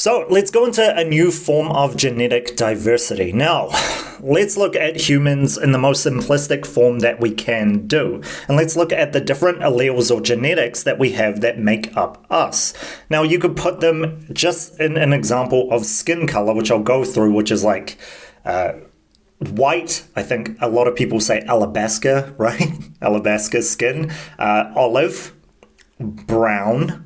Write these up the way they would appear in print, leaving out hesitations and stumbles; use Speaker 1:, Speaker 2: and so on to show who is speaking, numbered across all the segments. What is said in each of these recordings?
Speaker 1: So let's go into a new form of genetic diversity. Now, let's look at humans in the most simplistic form that we can do. And let's look at the different alleles or genetics that we have that make up us. Now, you could put them just in an example of skin color, which I'll go through, which is like white. I think a lot of people say alabaster, right? Alabaster skin. Olive, brown,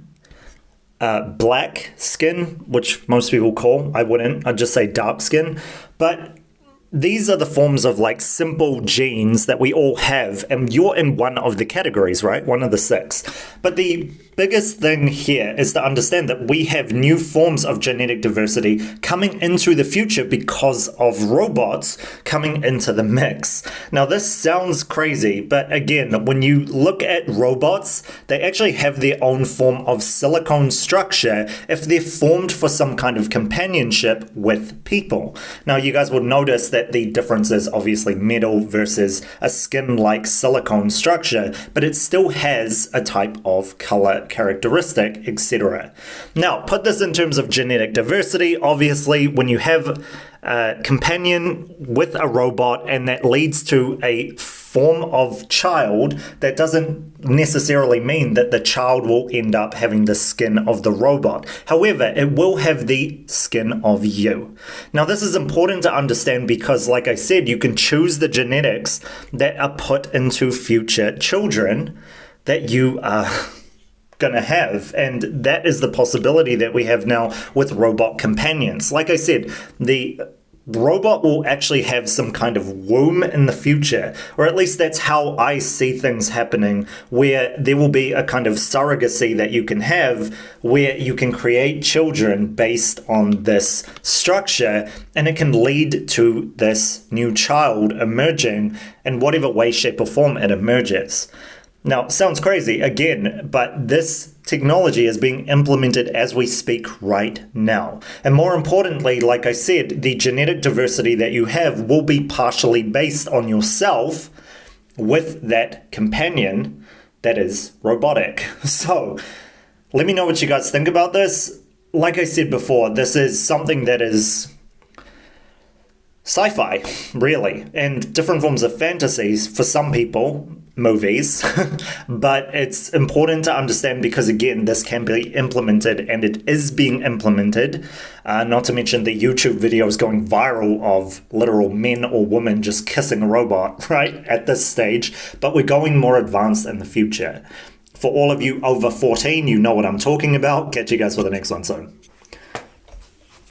Speaker 1: black skin, which most people call, I wouldn't, I'd just say dark skin. But these are the forms of like simple genes that we all have, and you're in one of the categories, right? One of the six. But the biggest thing here is to understand that we have new forms of genetic diversity coming into the future because of robots coming into the mix. Now, this sounds crazy, but again, when you look at robots, they actually have their own form of silicone structure if they're formed for some kind of companionship with people. Now, you guys will notice that the difference is obviously metal versus a skin-like silicone structure, but it still has a type of color characteristic, etc. Now, put this in terms of genetic diversity. Obviously, when you have a companion with a robot and that leads to a form of child, that doesn't necessarily mean that the child will end up having the skin of the robot. However, it will have the skin of you. Now, this is important to understand because, like I said, you can choose the genetics that are put into future children that you are going to have, and that is the possibility that we have now with robot companions. Like I said, the robot will actually have some kind of womb in the future, or at least that's how I see things happening, where there will be a kind of surrogacy that you can have where you can create children based on this structure, and it can lead to this new child emerging in whatever way, shape, or form it emerges. Now, it sounds crazy again, but this technology is being implemented as we speak right now. And more importantly, like I said, the genetic diversity that you have will be partially based on yourself with that companion that is robotic. So, let me know what you guys think about this. Like I said before, this is something that is sci-fi, really, and different forms of fantasies for some people, movies, but it's important to understand because, again, this can be implemented, and it is being implemented, not to mention the YouTube videos going viral of literal men or women just kissing a robot, right, at this stage, but we're going more advanced in the future. For all of you over 14, you know what I'm talking about. Catch you guys for the next one soon.